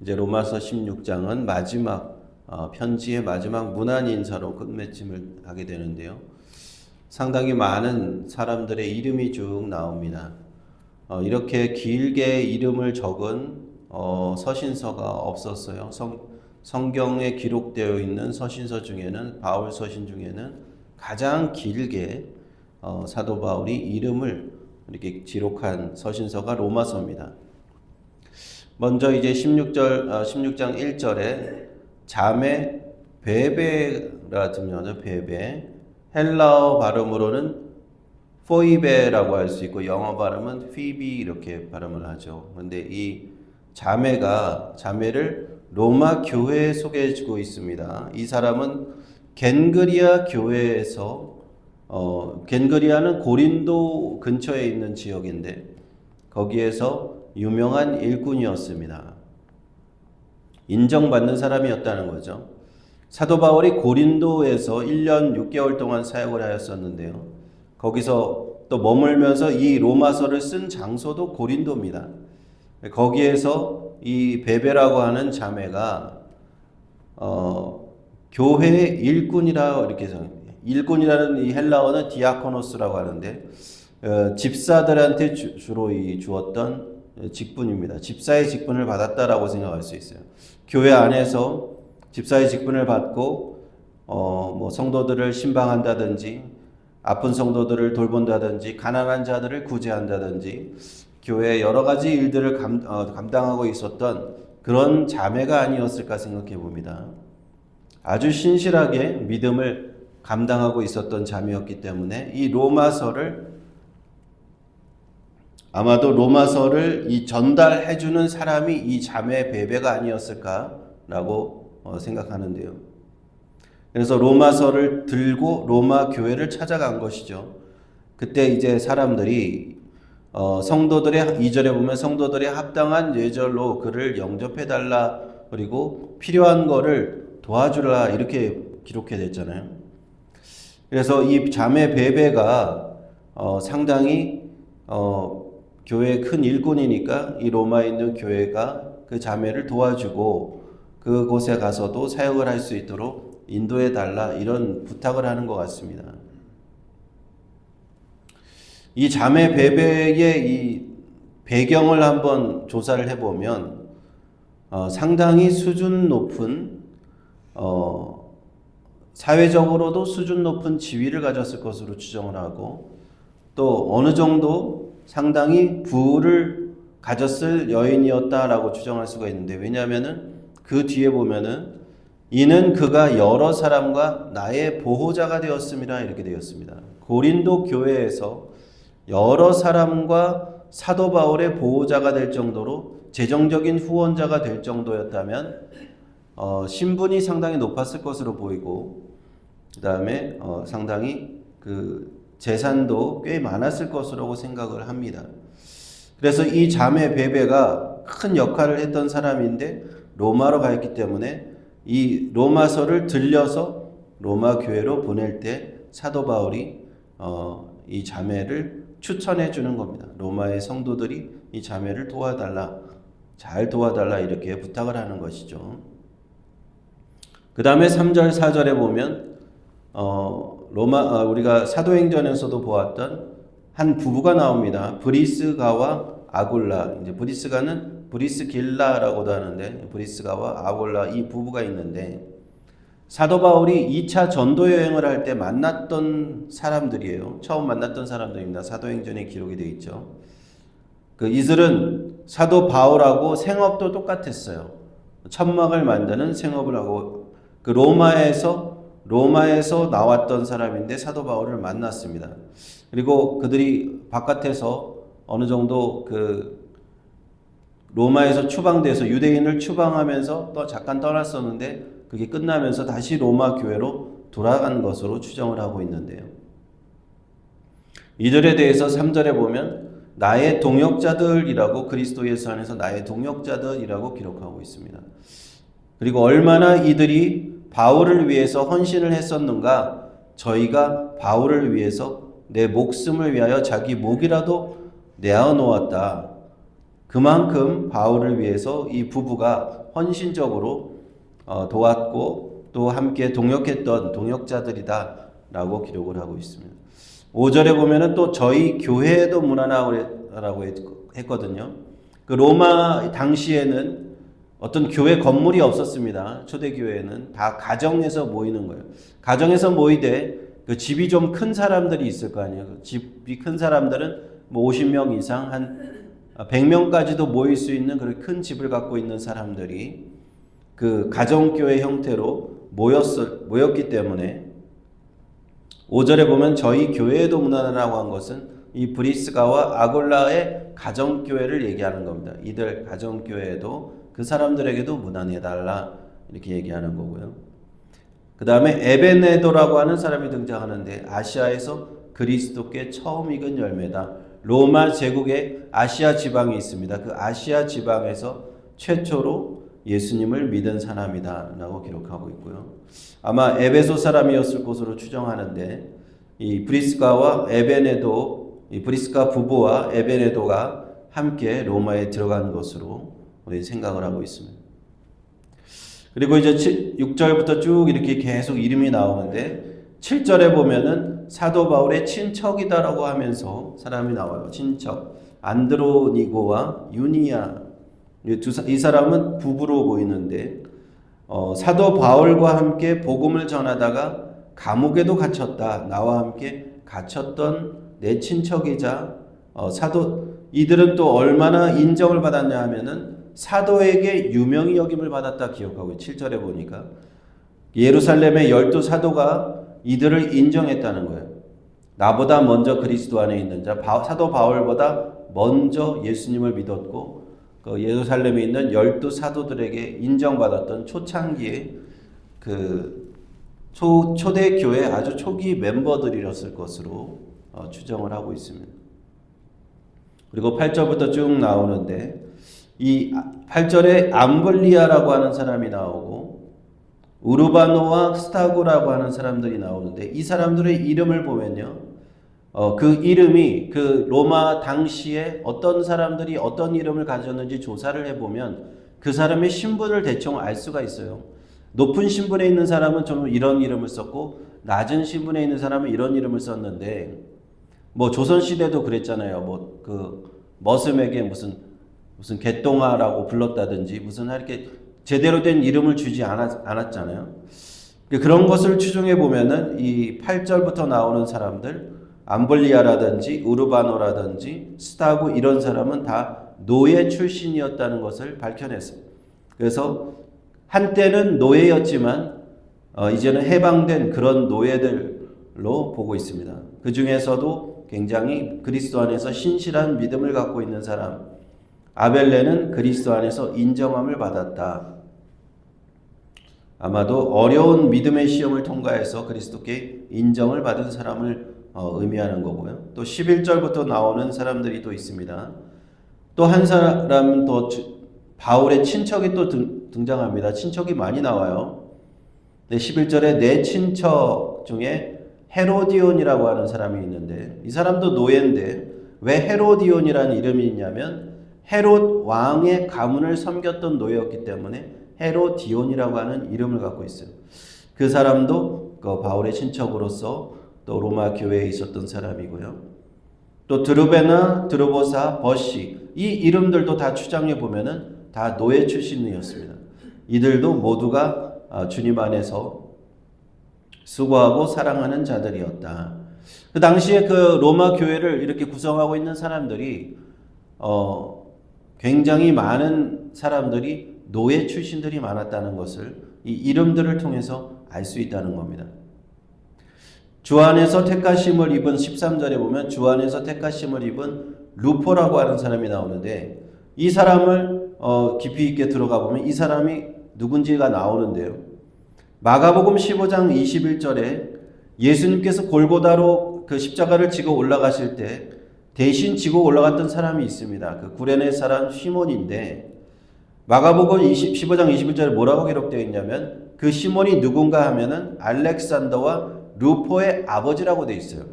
이제 로마서 16장은 마지막 편지의 마지막 문안 인사로 끝맺음을 하게 되는데요. 상당히 많은 사람들의 이름이 쭉 나옵니다. 이렇게 길게 이름을 적은 서신서가 없었어요. 성경에 기록되어 있는 서신서 중에는 바울 서신 중에는 가장 길게 사도 바울이 이름을 이렇게 기록한 서신서가 로마서입니다. 먼저 이제 16장 1절에 자매 베베라 들려죠. 베베. 헬라어 발음으로는 포이베라고 할 수 있고 영어 발음은 피비 이렇게 발음을 하죠. 그런데 이 자매를 로마 교회에 소개해 주고 있습니다. 이 사람은 겐그리아 교회에서 겐그리아는 고린도 근처에 있는 지역인데 거기에서 유명한 일꾼이었습니다. 인정받는 사람이었다는 거죠. 사도 바울이 고린도에서 1년 6개월 동안 사역을 하였었는데요. 거기서 또 머물면서 이 로마서를 쓴 장소도 고린도입니다. 거기에서 이 베베라고 하는 자매가 교회의 일꾼이라 이렇게 정합니다. 일꾼이라는 이 헬라어는 디아코노스라고 하는데 집사들한테 주로 주었던 직분입니다. 집사의 직분을 받았다라고 생각할 수 있어요. 교회 안에서 집사의 직분을 받고 뭐 성도들을 신방한다든지 아픈 성도들을 돌본다든지 가난한 자들을 구제한다든지 교회의 여러 가지 일들을 감당하고 있었던 그런 자매가 아니었을까 생각해 봅니다. 아주 신실하게 믿음을 감당하고 있었던 자매였기 때문에 이 아마도 로마서를 이 전달해주는 사람이 이 자매 베베가 아니었을까라고 생각하는데요. 그래서 로마서를 들고 로마 교회를 찾아간 것이죠. 그때 이제 사람들이 성도들의 2절에 보면 성도들의 합당한 예절로 그를 영접해달라 그리고 필요한 거를 도와주라 이렇게 기록해 냈잖아요. 그래서 이 자매 베베가 상당히 교회의 큰 일꾼이니까 이 로마에 있는 교회가 그 자매를 도와주고 그곳에 가서도 사역을 할 수 있도록 인도해 달라 이런 부탁을 하는 것 같습니다. 이 자매 베베의 이 배경을 한번 조사를 해보면 상당히 수준 높은 사회적으로도 수준 높은 지위를 가졌을 것으로 추정을 하고 또 어느 정도 상당히 부를 가졌을 여인이었다라고 추정할 수가 있는데 왜냐하면은 그 뒤에 보면은 이는 그가 여러 사람과 나의 보호자가 되었음이라 이렇게 되었습니다. 고린도 교회에서 여러 사람과 사도 바울의 보호자가 될 정도로 재정적인 후원자가 될 정도였다면 신분이 상당히 높았을 것으로 보이고 그 다음에 상당히 그 재산도 꽤 많았을 것으로 생각을 합니다. 그래서 이 자매 베베가 큰 역할을 했던 사람인데 로마로 가 있기 때문에 이 로마서를 들려서 로마 교회로 보낼 때 사도 바울이 이 자매를 추천해 주는 겁니다. 로마의 성도들이 이 자매를 도와달라, 잘 도와달라 이렇게 부탁을 하는 것이죠. 그 다음에 3절, 4절에 보면 우리가 사도행전에서도 보았던 한 부부가 나옵니다. 브리스가와 아굴라. 이제 브리스가는 브리스길라라고도 하는데 브리스가와 아굴라 이 부부가 있는데 사도 바울이 2차 전도 여행을 할 때 만났던 사람들이에요. 처음 만났던 사람들입니다. 사도행전에 기록이 되어 있죠. 그 이들은 사도 바울하고 생업도 똑같았어요. 천막을 만드는 생업을 하고 그 로마에서 나왔던 사람인데 사도 바울을 만났습니다. 그리고 그들이 바깥에서 어느 정도 그 로마에서 추방돼서 유대인을 추방하면서 또 잠깐 떠났었는데 그게 끝나면서 다시 로마 교회로 돌아간 것으로 추정을 하고 있는데요. 이들에 대해서 3절에 보면 나의 동역자들이라고 그리스도 예수 안에서 나의 동역자들이라고 기록하고 있습니다. 그리고 얼마나 이들이 바울을 위해서 헌신을 했었는가 저희가 바울을 위해서 내 목숨을 위하여 자기 목이라도 내어놓았다. 그만큼 바울을 위해서 이 부부가 헌신적으로 도왔고 또 함께 동역했던 동역자들이다라고 기록을 하고 있습니다. 5절에 보면은 또 저희 교회에도 문안하라고 했거든요. 그 로마 당시에는 어떤 교회 건물이 없었습니다. 초대교회는 다 가정에서 모이는 거예요. 가정에서 모이되 그 집이 좀 큰 사람들이 있을 거 아니에요. 집이 큰 사람들은 뭐 50명 이상 한 100명까지도 모일 수 있는 그런 큰 집을 갖고 있는 사람들이 그 가정교회 형태로 모였기 때문에 5절에 보면 저희 교회에도 문안하라고 한 것은 이 브리스가와 아굴라의 가정교회를 얘기하는 겁니다. 이들 가정교회에도 그 사람들에게도 문안해달라 이렇게 얘기하는 거고요. 그 다음에 에베네도라고 하는 사람이 등장하는데 아시아에서 그리스도께 처음 익은 열매다. 로마 제국에 아시아 지방이 있습니다. 그 아시아 지방에서 최초로 예수님을 믿은 사람이다 라고 기록하고 있고요. 아마 에베소 사람이었을 것으로 추정하는데 이 브리스가와 에베네도, 이 브리스가 부부와 에베네도가 함께 로마에 들어간 것으로 우리 생각을 하고 있습니다. 그리고 이제 6절부터 쭉 이렇게 계속 이름이 나오는데 7절에 보면은 사도 바울의 친척이다라고 하면서 사람이 나와요. 친척. 안드로니고와 유니아. 이 사람은 부부로 보이는데 사도 바울과 함께 복음을 전하다가 감옥에도 갇혔다. 나와 함께 갇혔던 내 친척이자 이들은 또 얼마나 인정을 받았냐 하면은 사도에게 유명히 여김을 받았다 기억하고 7절에 보니까 예루살렘의 12사도가 이들을 인정했다는 거예요. 나보다 먼저 그리스도 안에 있는 자, 사도 바울보다 먼저 예수님을 믿었고 그 예루살렘에 있는 12사도들에게 인정받았던 초창기의 그 초대교회 아주 초기 멤버들이었을 것으로 추정을 하고 있습니다. 그리고 8절부터 쭉 나오는데 이 8절에 암블리아라고 하는 사람이 나오고 우르바노와 스타고라고 하는 사람들이 나오는데 이 사람들의 이름을 보면요. 그 이름이 그 로마 당시에 어떤 사람들이 어떤 이름을 가졌는지 조사를 해보면 그 사람의 신분을 대충 알 수가 있어요. 높은 신분에 있는 사람은 좀 이런 이름을 썼고 낮은 신분에 있는 사람은 이런 이름을 썼는데 뭐 조선시대도 그랬잖아요. 뭐 그 머슴에게 무슨 개똥아라고 불렀다든지 무슨 이렇게 제대로 된 이름을 주지 않았잖아요. 그런 것을 추정해 보면은 이 8절부터 나오는 사람들 암블리아라든지 우르바노라든지 스타고 이런 사람은 다 노예 출신이었다는 것을 밝혀냈어요. 그래서 한때는 노예였지만 이제는 해방된 그런 노예들로 보고 있습니다. 그 중에서도 굉장히 그리스도 안에서 신실한 믿음을 갖고 있는 사람 아벨레는 그리스도 안에서 인정함을 받았다. 아마도 어려운 믿음의 시험을 통과해서 그리스도께 인정을 받은 사람을 의미하는 거고요. 또 11절부터 나오는 사람들이 또 있습니다. 또 한 사람 또 바울의 친척이 또 등장합니다. 친척이 많이 나와요. 11절에 내 친척 중에 헤로디온이라고 하는 사람이 있는데 이 사람도 노예인데 왜 헤로디온이라는 이름이 있냐면 헤롯 왕의 가문을 섬겼던 노예였기 때문에 헤로디온이라고 하는 이름을 갖고 있어요. 그 사람도 그 바울의 친척으로서 또 로마 교회에 있었던 사람이고요. 또 드루베나 드루보사 버시 이 이름들도 다 추정해 보면은 다 노예 출신이었습니다. 이들도 모두가 주님 안에서 수고하고 사랑하는 자들이었다. 그 당시에 그 로마 교회를 이렇게 구성하고 있는 사람들이 굉장히 많은 사람들이 노예 출신들이 많았다는 것을 이 이름들을 통해서 알 수 있다는 겁니다. 주 안에서 택하심을 입은 13절에 보면 주 안에서 택하심을 입은 루포라고 하는 사람이 나오는데 이 사람을 깊이 있게 들어가 보면 이 사람이 누군지가 나오는데요. 마가복음 15장 21절에 예수님께서 골고다로 그 십자가를 지고 올라가실 때 대신 지고 올라갔던 사람이 있습니다. 그 구레네 사람 시몬인데 마가복음 15장 21절에 뭐라고 기록되어 있냐면 그 시몬이 누군가 하면은 알렉산더와 루포의 아버지라고 되어 있어요.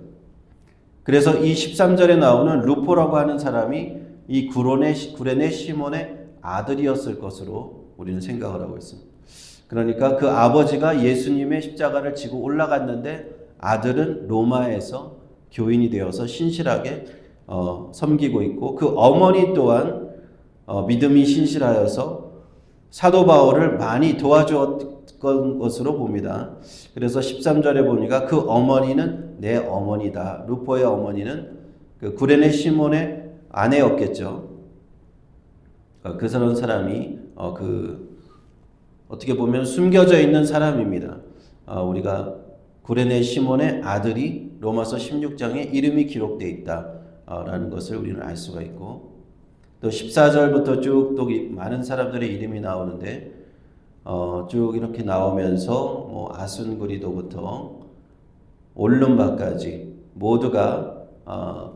그래서 이 13절에 나오는 루포라고 하는 사람이 이 구레네 시몬의 아들이었을 것으로 우리는 생각을 하고 있습니다. 그러니까 그 아버지가 예수님의 십자가를 지고 올라갔는데 아들은 로마에서 교인이 되어서 신실하게 섬기고 있고, 그 어머니 또한 믿음이 신실하여서 사도 바울을 많이 도와주었던 것으로 봅니다. 그래서 13절에 보니까 그 어머니는 내 어머니다. 루포의 어머니는 그 구레네 시몬의 아내였겠죠. 그런 사람이 어떻게 보면 숨겨져 있는 사람입니다. 우리가 구레네 시몬의 아들이 로마서 16장에 이름이 기록되어 있다라는 것을 우리는 알 수가 있고, 또 14절부터 쭉 또 많은 사람들의 이름이 나오는데 쭉 이렇게 나오면서 뭐 아순그리도부터 올름바까지 모두가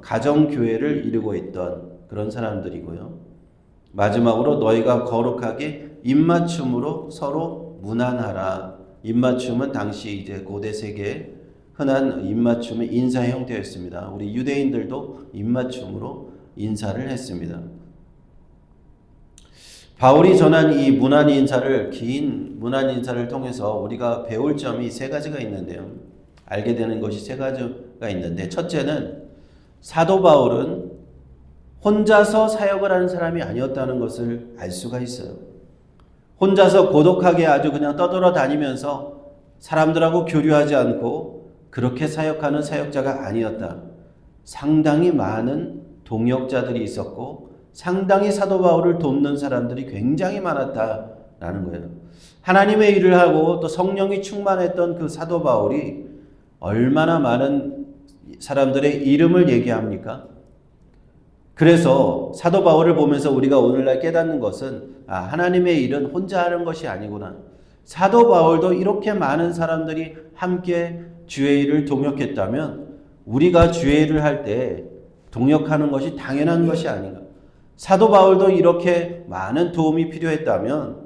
가정교회를 이루고 있던 그런 사람들이고요. 마지막으로 너희가 거룩하게 입맞춤으로 서로 문안하라. 입맞춤은 당시 이제 고대 세계의 흔한 입맞춤의 인사 형태였습니다. 우리 유대인들도 입맞춤으로 인사를 했습니다. 바울이 전한 이 문안 인사를, 긴 문안 인사를 통해서 우리가 배울 점이 세 가지가 있는데요. 알게 되는 것이 세 가지가 있는데, 첫째는 사도 바울은 혼자서 사역을 하는 사람이 아니었다는 것을 알 수가 있어요. 혼자서 고독하게 아주 그냥 떠돌아 다니면서 사람들하고 교류하지 않고 그렇게 사역하는 사역자가 아니었다. 상당히 많은 동역자들이 있었고 상당히 사도 바울을 돕는 사람들이 굉장히 많았다라는 거예요. 하나님의 일을 하고 또 성령이 충만했던 그 사도 바울이 얼마나 많은 사람들의 이름을 얘기합니까? 그래서 사도 바울을 보면서 우리가 오늘날 깨닫는 것은 하나님의 일은 혼자 하는 것이 아니구나. 사도 바울도 이렇게 많은 사람들이 함께 주의 일을 동역했다면 우리가 주의 일을 할 때 동역하는 것이 당연한 것이 아닌가. 사도 바울도 이렇게 많은 도움이 필요했다면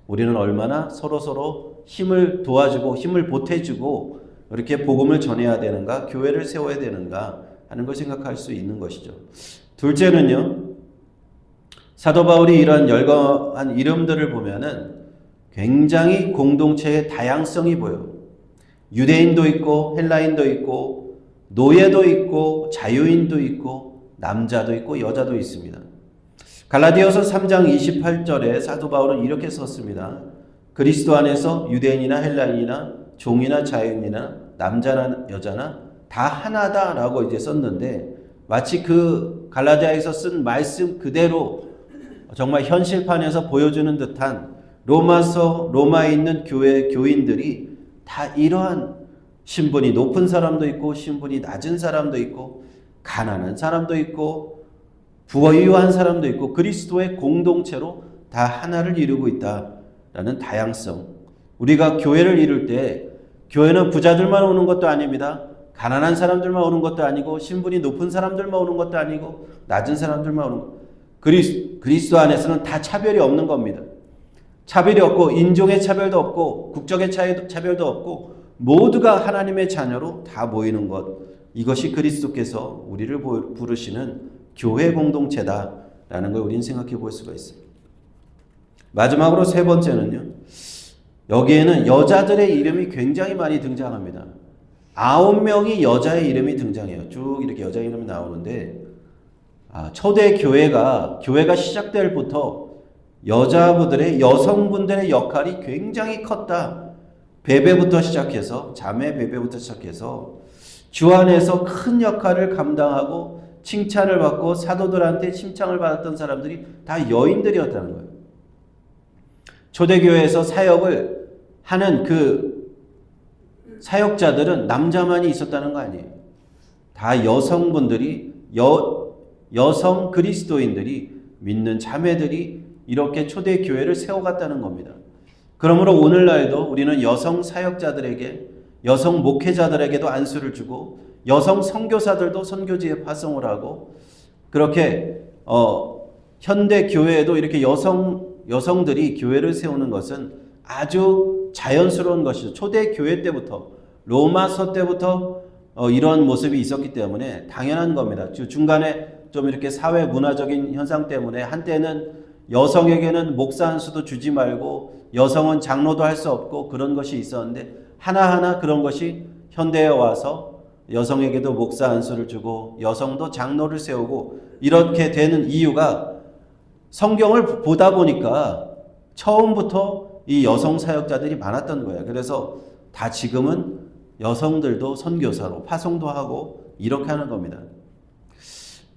우리는 얼마나 서로 힘을 도와주고 힘을 보태주고 이렇게 복음을 전해야 되는가, 교회를 세워야 되는가 하는 걸 생각할 수 있는 것이죠. 둘째는요, 사도 바울이 이런 열거한 이름들을 보면은 굉장히 공동체의 다양성이 보여요. 유대인도 있고 헬라인도 있고 노예도 있고 자유인도 있고 남자도 있고 여자도 있습니다. 갈라디아서 3장 28절에 사도 바울은 이렇게 썼습니다. 그리스도 안에서 유대인이나 헬라인이나 종이나 자유인이나 남자나 여자나 다 하나다라고 이제 썼는데, 마치 그 갈라디아에서 쓴 말씀 그대로 정말 현실판에서 보여주는 듯한 로마에 있는 교회 교인들이 다 이러한 신분이 높은 사람도 있고 신분이 낮은 사람도 있고 가난한 사람도 있고 부유한 사람도 있고 그리스도의 공동체로 다 하나를 이루고 있다라는 다양성. 우리가 교회를 이룰 때 교회는 부자들만 오는 것도 아닙니다. 가난한 사람들만 오는 것도 아니고 신분이 높은 사람들만 오는 것도 아니고 낮은 사람들만 오는 것. 그리스도 안에서는 다 차별이 없는 겁니다. 차별이 없고 인종의 차별도 없고 국적의 차별도 없고 모두가 하나님의 자녀로 다 모이는 것. 이것이 그리스도께서 우리를 부르시는 교회 공동체다라는 걸 우리는 생각해 볼 수가 있습니다. 마지막으로 세 번째는요. 여기에는 여자들의 이름이 굉장히 많이 등장합니다. 9명이 여자의 이름이 등장해요. 쭉 이렇게 여자 이름이 나오는데 초대 교회가 시작될 부터 여성분들의 역할이 굉장히 컸다. 베베부터 시작해서 자매 베베부터 시작해서 주 안에서 큰 역할을 감당하고 칭찬을 받고 사도들한테 칭찬을 받았던 사람들이 다 여인들이었다는 거예요. 초대교회에서 사역을 하는 그 사역자들은 남자만이 있었다는 거 아니에요. 다 여성분들이 여성 그리스도인들이 믿는 자매들이 이렇게 초대교회를 세워갔다는 겁니다. 그러므로 오늘날도 우리는 여성 사역자들에게 여성 목회자들에게도 안수를 주고 여성 선교사들도 선교지에 파송을 하고 그렇게 현대 교회에도 이렇게 여성들이 교회를 세우는 것은 아주 자연스러운 것이죠. 초대 교회 때부터 로마서 때부터 이런 모습이 있었기 때문에 당연한 겁니다. 중간에 좀 이렇게 사회 문화적인 현상 때문에 한때는 여성에게는 목사 한 수도 주지 말고 여성은 장로도 할 수 없고 그런 것이 있었는데 하나하나 그런 것이 현대에 와서 여성에게도 목사 한 수를 주고 여성도 장로를 세우고 이렇게 되는 이유가 성경을 보다 보니까 처음부터 이 여성 사역자들이 많았던 거예요. 그래서 다 지금은 여성들도 선교사로 파송도 하고 이렇게 하는 겁니다.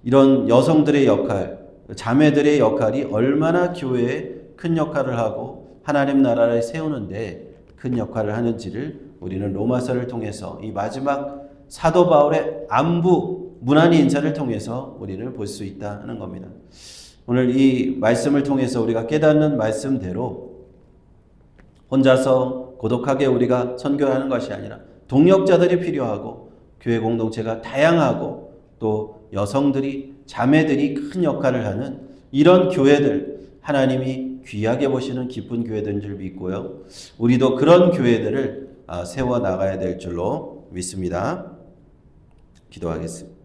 이런 여성들의 역할, 자매들의 역할이 얼마나 교회에 큰 역할을 하고 하나님 나라를 세우는데 큰 역할을 하는지를 우리는 로마서를 통해서 이 마지막 사도 바울의 안부 문안의 인사를 통해서 우리는 볼 수 있다 하는 겁니다. 오늘 이 말씀을 통해서 우리가 깨닫는 말씀대로 혼자서 고독하게 우리가 선교하는 것이 아니라 동역자들이 필요하고 교회 공동체가 다양하고 또 여성들이 자매들이 큰 역할을 하는 이런 교회들 하나님이 귀하게 보시는 기쁜 교회들인 줄 믿고요. 우리도 그런 교회들을 세워 나가야 될 줄로 믿습니다. 기도하겠습니다.